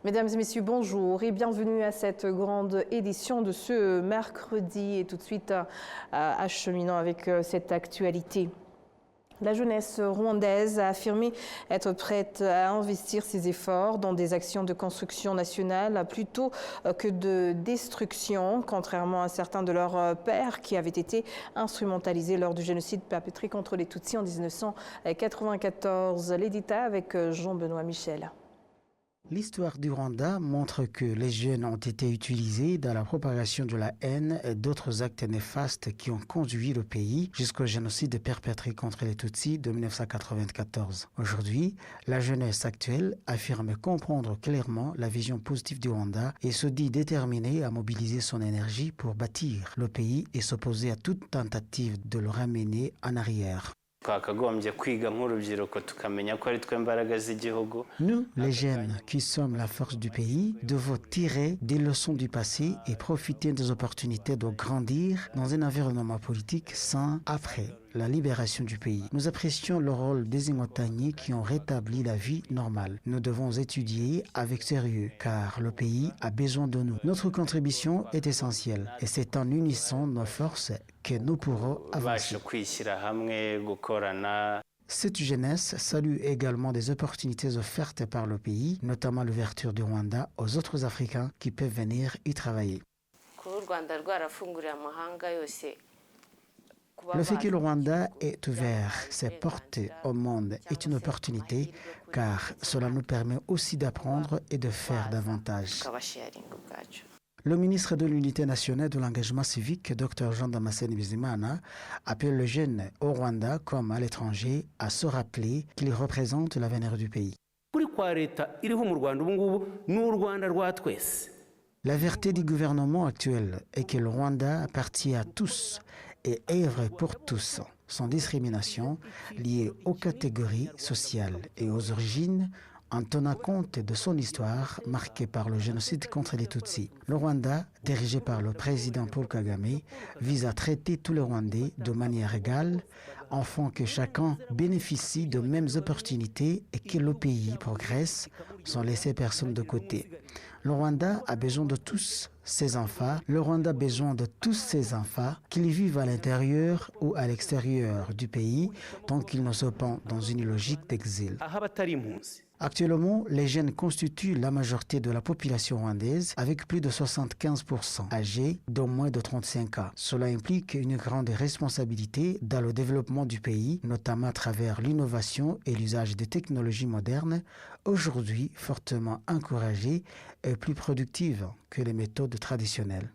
Mesdames et messieurs, bonjour et bienvenue à cette grande édition de ce mercredi. Et tout de suite, acheminons avec cette actualité. La jeunesse rwandaise a affirmé être prête à investir ses efforts dans des actions de construction nationale plutôt que de destruction, contrairement à certains de leurs pairs qui avaient été instrumentalisés lors du génocide perpétré contre les Tutsis en 1994. L'édita avec Jean-Benoît Michel. L'histoire du Rwanda montre que les jeunes ont été utilisés dans la propagation de la haine et d'autres actes néfastes qui ont conduit le pays jusqu'au génocide perpétré contre les Tutsis de 1994. Aujourd'hui, la jeunesse actuelle affirme comprendre clairement la vision positive du Rwanda et se dit déterminée à mobiliser son énergie pour bâtir le pays et s'opposer à toute tentative de le ramener en arrière. Nous, les jeunes qui sommes la force du pays, devons tirer des leçons du passé et profiter des opportunités de grandir dans un environnement politique sain après la libération du pays. Nous apprécions le rôle des Imotanyi qui ont rétabli la vie normale. Nous devons étudier avec sérieux car le pays a besoin de nous. Notre contribution est essentielle et c'est en unissant nos forces que nous pourrons avancer. Cette jeunesse salue également des opportunités offertes par le pays, notamment l'ouverture du Rwanda aux autres Africains qui peuvent venir y travailler. Le fait que le Rwanda ait ouvert ses portes au monde est une opportunité car cela nous permet aussi d'apprendre et de faire davantage. Le ministre de l'Unité nationale de l'engagement civique, Dr Jean Damascène Bizimana, appelle les jeunes au Rwanda comme à l'étranger à se rappeler qu'ils représentent l'avenir du pays. La vérité du gouvernement actuel est que le Rwanda appartient à tous et œuvre pour tous, sans discrimination liée aux catégories sociales et aux origines, en tenant compte de son histoire marquée par le génocide contre les Tutsis. Le Rwanda, dirigé par le président Paul Kagame, vise à traiter tous les Rwandais de manière égale, afin que chacun bénéficie de mêmes opportunités et que le pays progresse sans laisser personne de côté. Le Rwanda a besoin de tous ses enfants. Le Rwanda a besoin de tous ses enfants, qu'ils vivent à l'intérieur ou à l'extérieur du pays, tant qu'ils ne sont pas dans une logique d'exil. Actuellement, les jeunes constituent la majorité de la population rwandaise avec plus de 75% âgés d'au moins de 35 ans. Cela implique une grande responsabilité dans le développement du pays, notamment à travers l'innovation et l'usage des technologies modernes, aujourd'hui fortement encouragées et plus productives que les méthodes traditionnelles.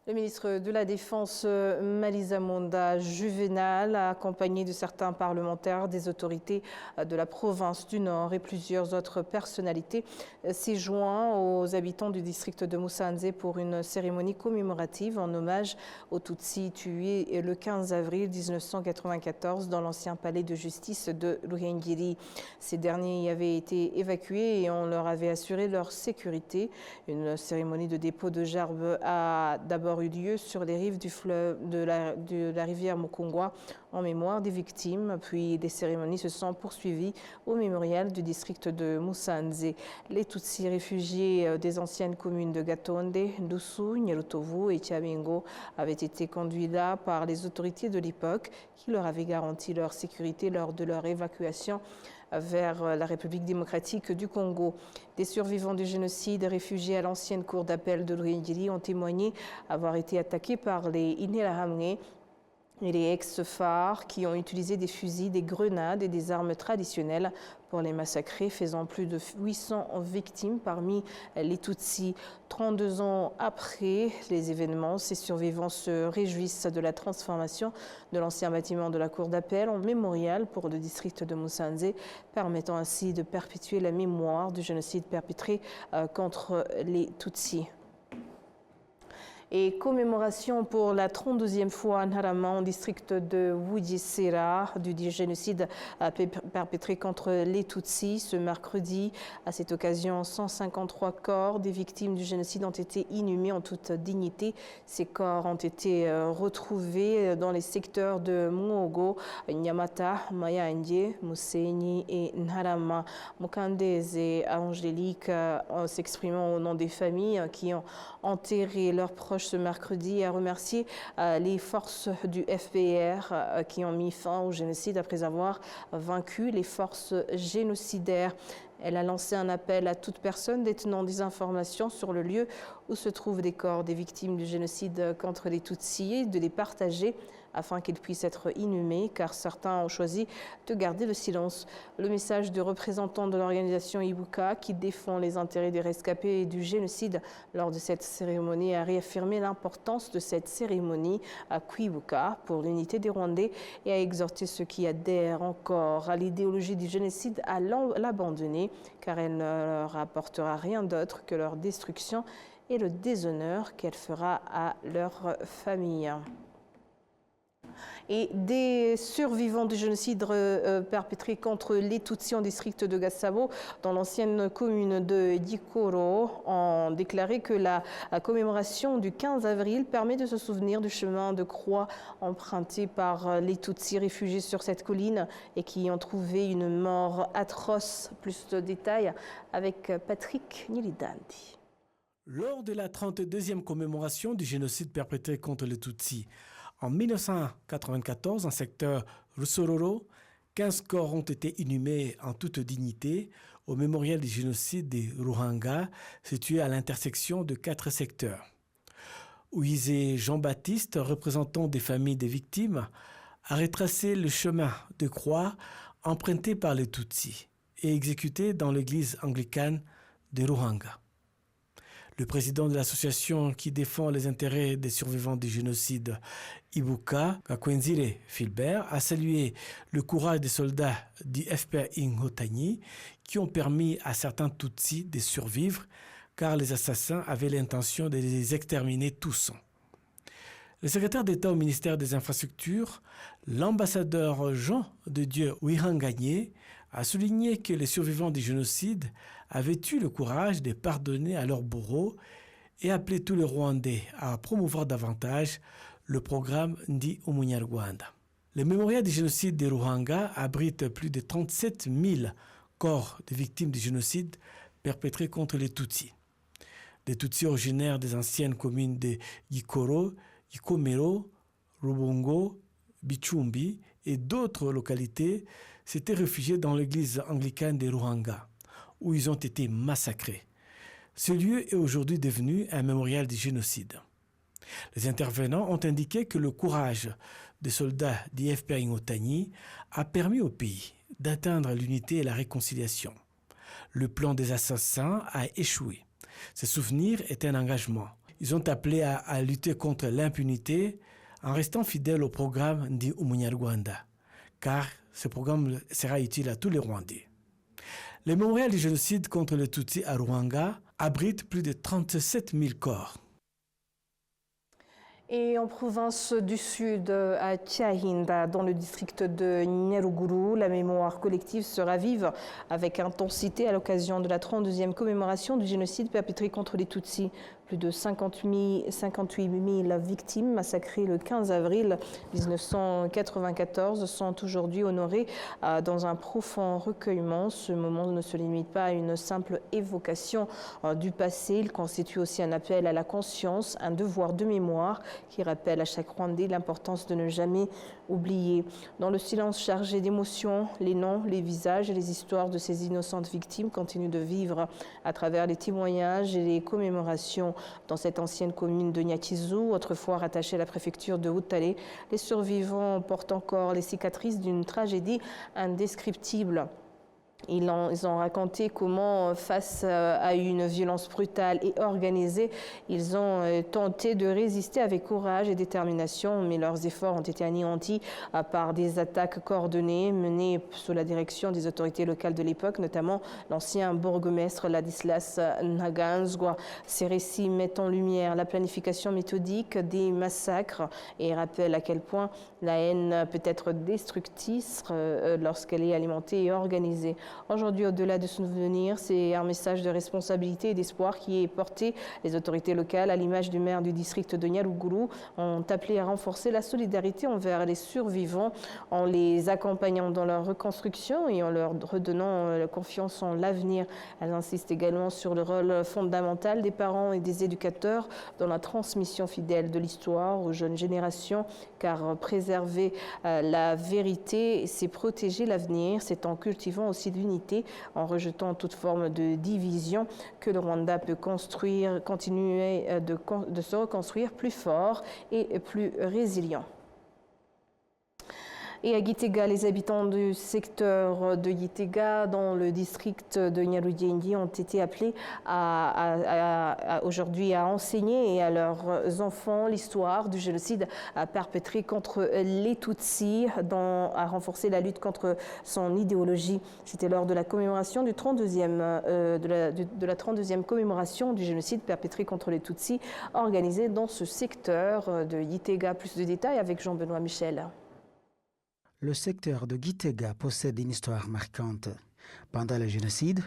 Le ministre de la Défense, Malisa Monda Juvenal, accompagné de certains parlementaires, des autorités de la province du Nord et plusieurs autres personnalités, s'est joint aux habitants du district de Musanze pour une cérémonie commémorative en hommage aux Tutsis tués le 15 avril 1994 dans l'ancien palais de justice de Ruhengeri. Ces derniers y avaient été évacués et on leur avait assuré leur sécurité. Une cérémonie de dépôt de gerbes a d'abord eu lieu sur les rives du fleuve de la rivière Mukungwa en mémoire des victimes, puis des cérémonies se sont poursuivies au mémorial du district de Musanze. Les Tutsis réfugiés des anciennes communes de Gatonde, Ndusu, Nyerutovu et Tiabingo avaient été conduits là par les autorités de l'époque qui leur avaient garanti leur sécurité lors de leur évacuation vers la République démocratique du Congo. Des survivants du génocide réfugiés à l'ancienne cour d'appel de Ruhengeri ont témoigné avoir été attaqués par les Interahamwe et les ex-FAR qui ont utilisé des fusils, des grenades et des armes traditionnelles pour les massacrer, faisant plus de 800 victimes parmi les Tutsis. 32 ans après les événements, ces survivants se réjouissent de la transformation de l'ancien bâtiment de la cour d'appel en mémorial pour le district de Musanze, permettant ainsi de perpétuer la mémoire du génocide perpétré contre les Tutsis. Et commémoration pour la 32e fois à Nharama, en district de Wujisera, du génocide perpétré contre les Tutsis ce mercredi. À cette occasion, 153 corps des victimes du génocide ont été inhumés en toute dignité. Ces corps ont été retrouvés dans les secteurs de Muogo, Nyamata, Mayandje, Musenyi et Nharama. Mukandeze et Angélique, s'exprimant au nom des familles qui ont enterré leurs proches ce mercredi, a remercié les forces du FPR qui ont mis fin au génocide après avoir vaincu les forces génocidaires. Elle a lancé un appel à toute personne détenant des informations sur le lieu où se trouvent des corps des victimes du génocide contre les Tutsis de les partager afin qu'ils puissent être inhumés, car certains ont choisi de garder le silence. Le message du représentant de l'organisation Ibuka, qui défend les intérêts des rescapés et du génocide lors de cette cérémonie, a réaffirmé l'importance de cette cérémonie à Kwibuka pour l'unité des Rwandais et a exhorté ceux qui adhèrent encore à l'idéologie du génocide à l'abandonner, car elle ne leur apportera rien d'autre que leur destruction et le déshonneur qu'elle fera à leur famille. Et des survivants du génocide perpétré contre les Tutsis en district de Gasabo, dans l'ancienne commune de Gikoro, ont déclaré que la commémoration du 15 avril permet de se souvenir du chemin de croix emprunté par les Tutsis réfugiés sur cette colline et qui ont trouvé une mort atroce. Plus de détails avec Patrick Nilidandi. Lors de la 32e commémoration du génocide perpétré contre les Tutsis, en 1994, en secteur Rusororo, 15 corps ont été inhumés en toute dignité au mémorial du génocide des Ruhanga, situé à l'intersection de 4 secteurs. Ouizé Jean-Baptiste, représentant des familles des victimes, a retracé le chemin de croix emprunté par les Tutsis et exécuté dans l'église anglicane de Ruhanga. Le président de l'association qui défend les intérêts des survivants du génocide, Ibuka, Gakwenzire Philbert, a salué le courage des soldats du FPR Inhotanyi qui ont permis à certains Tutsis de survivre car les assassins avaient l'intention de les exterminer tous. Le secrétaire d'État au ministère des Infrastructures, l'ambassadeur Jean de Dieu Wihanganye, a souligné que les survivants du génocide avaient eu le courage de pardonner à leurs bourreaux et appelé tous les Rwandais à promouvoir davantage le programme Ndi Umunyarwanda. Le mémorial du génocide des Ruhanga abrite plus de 37 000 corps de victimes du génocide perpétré contre les Tutsis. Des Tutsis originaires des anciennes communes de Gikoro, Gikomero, Rubongo, Bichumbi et d'autres localités s'étaient réfugiés dans l'église anglicane des Ruhanga, où ils ont été massacrés. Ce lieu est aujourd'hui devenu un mémorial du génocide. Les intervenants ont indiqué que le courage des soldats du FPR Inhotanyi a permis au pays d'atteindre l'unité et la réconciliation. Le plan des assassins a échoué. Ce souvenir est un engagement. Ils ont appelé à lutter contre l'impunité en restant fidèles au programme Ndi Umunyarwanda, car ce programme sera utile à tous les Rwandais. Le mémorial du génocide contre les Tutsis à Ruhanga abrite plus de 37 000 corps. Et en province du Sud, à Tchahinda, dans le district de Nyaruguru, la mémoire collective se ravive avec intensité à l'occasion de la 32e commémoration du génocide perpétré contre les Tutsis. Plus de 58 000 victimes massacrées le 15 avril 1994 sont aujourd'hui honorées dans un profond recueillement. Ce moment ne se limite pas à une simple évocation du passé. Il constitue aussi un appel à la conscience, un devoir de mémoire qui rappelle à chaque Rwandais l'importance de ne jamais oublier. Dans le silence chargé d'émotions, les noms, les visages et les histoires de ces innocentes victimes continuent de vivre à travers les témoignages et les commémorations. Dans cette ancienne commune de Nyakizu, autrefois rattachée à la préfecture de Butare, les survivants portent encore les cicatrices d'une tragédie indescriptible. Ils ont raconté comment, face à une violence brutale et organisée, ils ont tenté de résister avec courage et détermination, mais leurs efforts ont été anéantis par des attaques coordonnées menées sous la direction des autorités locales de l'époque, notamment l'ancien bourgmestre Ladislas Ntaganzwa. Ces récits mettent en lumière la planification méthodique des massacres et rappellent à quel point la haine peut être destructrice lorsqu'elle est alimentée et organisée. Aujourd'hui, au-delà de souvenir, c'est un message de responsabilité et d'espoir qui est porté. Les autorités locales, à l'image du maire du district de Nyaruguru, ont appelé à renforcer la solidarité envers les survivants en les accompagnant dans leur reconstruction et en leur redonnant confiance en l'avenir. Elles insistent également sur le rôle fondamental des parents et des éducateurs dans la transmission fidèle de l'histoire aux jeunes générations, car préserver la vérité, c'est protéger l'avenir, c'est en cultivant aussi l'unité, en rejetant toute forme de division, que le Rwanda peut continuer de se reconstruire plus fort et plus résilient. Et à Gitega, les habitants du secteur de Gitega, dans le district de Nyarugenge, ont été appelés aujourd'hui à enseigner et à leurs enfants l'histoire du génocide perpétré contre les Tutsis, à renforcer la lutte contre son idéologie. C'était lors de la commémoration de la 32e commémoration du génocide perpétré contre les Tutsis, organisée dans ce secteur de Gitega. Plus de détails avec Jean-Benoît Michel. Le secteur de Gitega possède une histoire marquante. Pendant le génocide,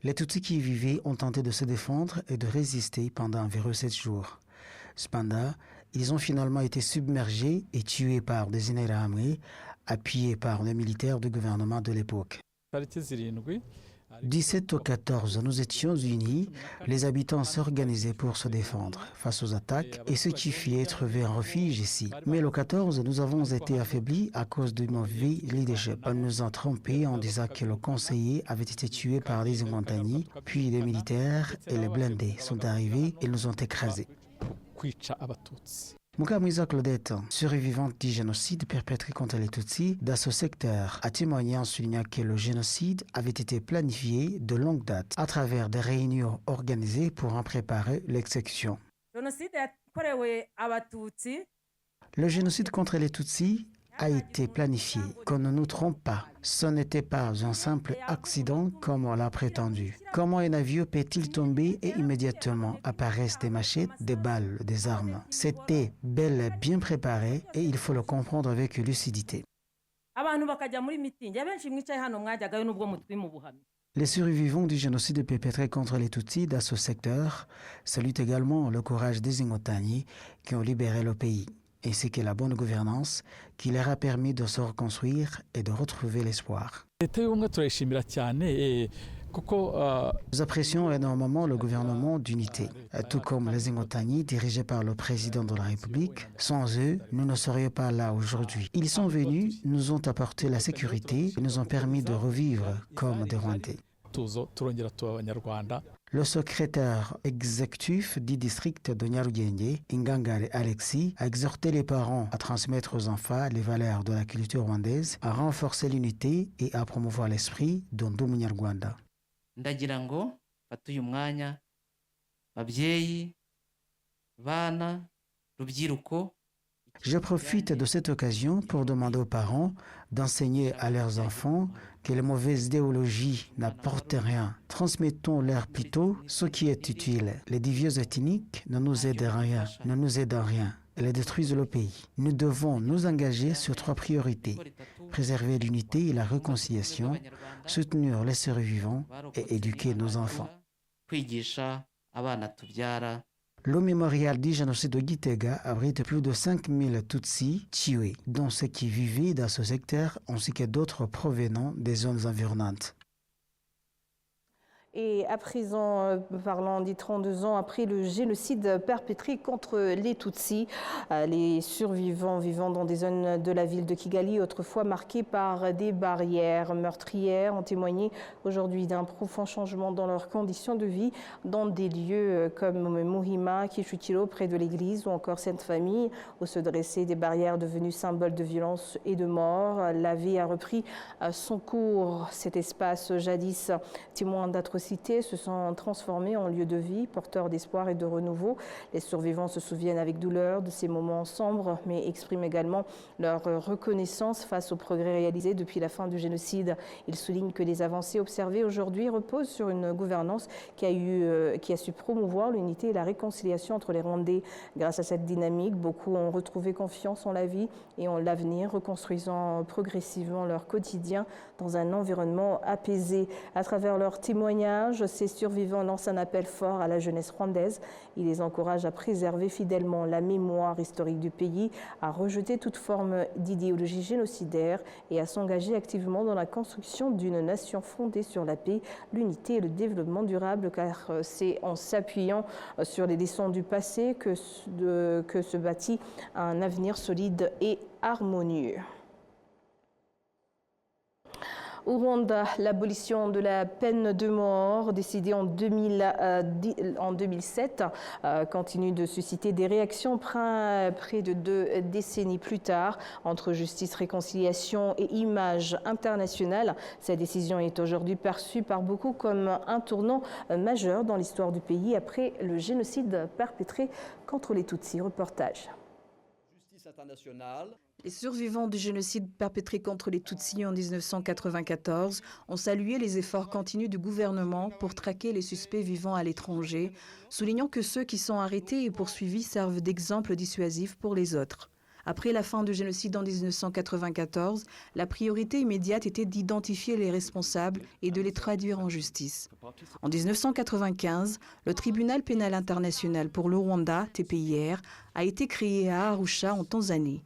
les Tutsis qui y vivaient ont tenté de se défendre et de résister pendant environ 7 jours. Cependant, ils ont finalement été submergés et tués par des Interahamwe, appuyés par les militaires du gouvernement de l'époque. 17 au 14, nous étions unis, les habitants s'organisaient pour se défendre face aux attaques et ce qui fit trouver un refuge ici. Mais le 14, nous avons été affaiblis à cause du mauvais leadership. On nous a trompés en disant que le conseiller avait été tué par des Montagny, puis les militaires et les blindés sont arrivés et nous ont écrasés. Mukamwiza Claudette, survivante du génocide perpétré contre les Tutsis dans ce secteur, a témoigné en soulignant que le génocide avait été planifié de longue date à travers des réunions organisées pour en préparer l'exécution. Le génocide contre les Tutsis a été planifié. Qu'on ne nous trompe pas, ce n'était pas un simple accident comme on l'a prétendu. Comment un avion peut-il tomber et immédiatement apparaissent des machettes, des balles, des armes? C'était bel et bien préparé et il faut le comprendre avec lucidité. Les survivants du génocide perpétré contre les Tutsis dans ce secteur saluent également le courage des Inkotanyi qui ont libéré le pays, ainsi que la bonne gouvernance qui leur a permis de se reconstruire et de retrouver l'espoir. Nous apprécions énormément le gouvernement d'unité, tout comme les Inkotanyi dirigés par le président de la République. Sans eux, nous ne serions pas là aujourd'hui. Ils sont venus, nous ont apporté la sécurité et nous ont permis de revivre comme des Rwandais. Le secrétaire exécutif du district de Nyarugenge, Ingangare Alexis, a exhorté les parents à transmettre aux enfants les valeurs de la culture rwandaise, à renforcer l'unité et à promouvoir l'esprit d'Undi Munyarwanda. Ndagira ngo fate uyu mwanya babyeyi bana rubyiruko. Je profite de cette occasion pour demander aux parents d'enseigner à leurs enfants que les mauvaises idéologies n'apportent rien. Transmettons-leur plutôt ce qui est utile. Les divisions ethniques ne nous aident à rien, Elles détruisent le pays. Nous devons nous engager sur 3 priorités. Préserver l'unité et la réconciliation, soutenir les survivants et éduquer nos enfants. Le mémorial du génocide de Gitega abrite plus de 5000 Tutsis tués, dont ceux qui vivaient dans ce secteur ainsi que d'autres provenant des zones environnantes. Et à présent, parlant des 32 ans après le génocide perpétré contre les Tutsis, les survivants vivant dans des zones de la ville de Kigali, autrefois marquées par des barrières meurtrières, ont témoigné aujourd'hui d'un profond changement dans leurs conditions de vie dans des lieux comme Muhima, Kishutiro, près de l'église, ou encore Sainte-Famille, où se dressaient des barrières devenues symboles de violence et de mort. La vie a repris son cours. Cet espace, jadis témoin d'atrocités, se sont transformés en lieu de vie, porteurs d'espoir et de renouveau. Les survivants se souviennent avec douleur de ces moments sombres, mais expriment également leur reconnaissance face aux progrès réalisés depuis la fin du génocide. Ils soulignent que les avancées observées aujourd'hui reposent sur une gouvernance qui a su promouvoir l'unité et la réconciliation entre les Rwandais. Grâce à cette dynamique, beaucoup ont retrouvé confiance en la vie et en l'avenir, reconstruisant progressivement leur quotidien dans un environnement apaisé. À travers leurs témoignages, ces survivants lancent un appel fort à la jeunesse rwandaise. Ils les encouragent à préserver fidèlement la mémoire historique du pays, à rejeter toute forme d'idéologie génocidaire et à s'engager activement dans la construction d'une nation fondée sur la paix, l'unité et le développement durable, car c'est en s'appuyant sur les leçons du passé que se bâtit un avenir solide et harmonieux. Au Rwanda, l'abolition de la peine de mort, décidée en 2007, continue de susciter des réactions près de 2 décennies plus tard. Entre justice, réconciliation et image internationale, cette décision est aujourd'hui perçue par beaucoup comme un tournant majeur dans l'histoire du pays après le génocide perpétré contre les Tutsis. Reportage. Justice internationale. Les survivants du génocide perpétré contre les Tutsis en 1994 ont salué les efforts continus du gouvernement pour traquer les suspects vivant à l'étranger, soulignant que ceux qui sont arrêtés et poursuivis servent d'exemple dissuasif pour les autres. Après la fin du génocide en 1994, la priorité immédiate était d'identifier les responsables et de les traduire en justice. En 1995, le tribunal pénal international pour le Rwanda, TPIR, a été créé à Arusha en Tanzanie.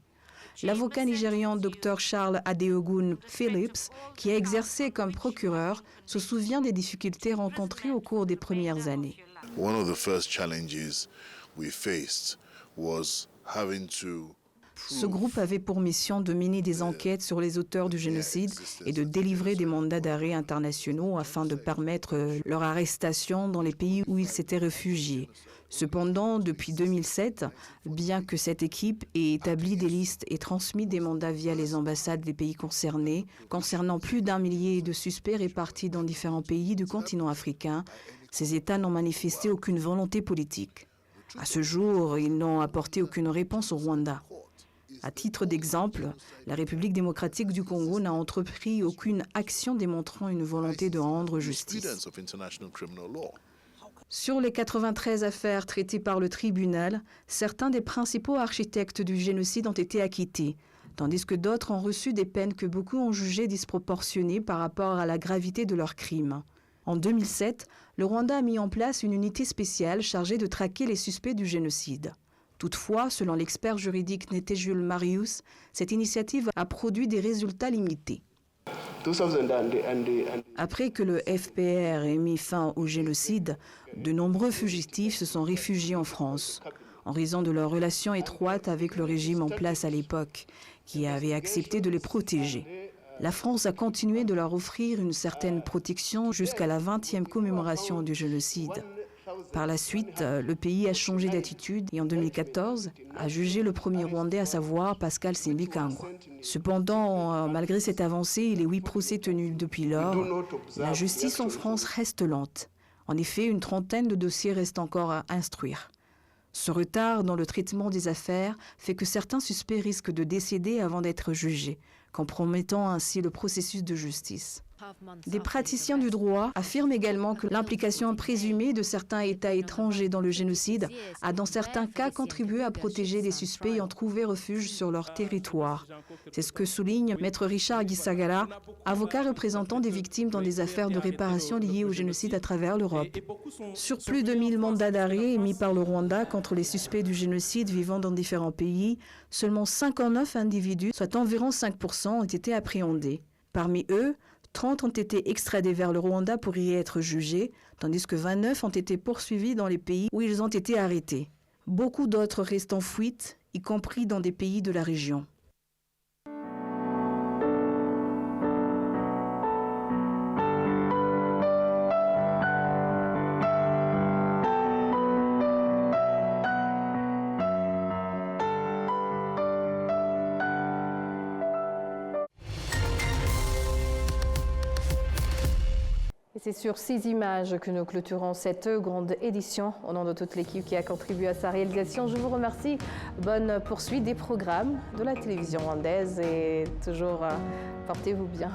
L'avocat nigérian Dr Charles Adeogun Phillips, qui a exercé comme procureur, se souvient des difficultés rencontrées au cours des premières années. One of the first challenges we faced was having to Ce groupe avait pour mission de mener des enquêtes sur les auteurs du génocide et de délivrer des mandats d'arrêt internationaux afin de permettre leur arrestation dans les pays où ils s'étaient réfugiés. Cependant, depuis 2007, bien que cette équipe ait établi des listes et transmis des mandats via les ambassades des pays concernés, concernant plus d'1 millier de suspects répartis dans différents pays du continent africain, ces États n'ont manifesté aucune volonté politique. À ce jour, ils n'ont apporté aucune réponse au Rwanda. À titre d'exemple, la République démocratique du Congo n'a entrepris aucune action démontrant une volonté de rendre justice. Sur les 93 affaires traitées par le tribunal, certains des principaux architectes du génocide ont été acquittés, tandis que d'autres ont reçu des peines que beaucoup ont jugées disproportionnées par rapport à la gravité de leurs crimes. En 2007, le Rwanda a mis en place une unité spéciale chargée de traquer les suspects du génocide. Toutefois, selon l'expert juridique Jules Marius, cette initiative a produit des résultats limités. Après que le FPR ait mis fin au génocide, de nombreux fugitifs se sont réfugiés en France, en raison de leur relation étroite avec le régime en place à l'époque, qui avait accepté de les protéger. La France a continué de leur offrir une certaine protection jusqu'à la 20e commémoration du génocide. Par la suite, le pays a changé d'attitude et en 2014 a jugé le premier Rwandais, à savoir Pascal Simbikangwa. Cependant, malgré cette avancée et les 8 procès tenus depuis lors, la justice en France reste lente. En effet, une trentaine de dossiers restent encore à instruire. Ce retard dans le traitement des affaires fait que certains suspects risquent de décéder avant d'être jugés, compromettant ainsi le processus de justice. Des praticiens du droit affirment également que l'implication présumée de certains États étrangers dans le génocide a dans certains cas contribué à protéger les suspects ayant trouvé refuge sur leur territoire. C'est ce que souligne Maître Richard Gisagala, avocat représentant des victimes dans des affaires de réparation liées au génocide à travers l'Europe. Sur plus de 1000 mandats d'arrêt émis par le Rwanda contre les suspects du génocide vivant dans différents pays, seulement 59 individus, soit environ 5%, ont été appréhendés. Parmi eux, 30 ont été extradés vers le Rwanda pour y être jugés, tandis que 29 ont été poursuivis dans les pays où ils ont été arrêtés. Beaucoup d'autres restent en fuite, y compris dans des pays de la région. C'est sur ces images que nous clôturons cette grande édition. Au nom de toute l'équipe qui a contribué à sa réalisation, je vous remercie. Bonne poursuite des programmes de la télévision rwandaise et toujours portez-vous bien.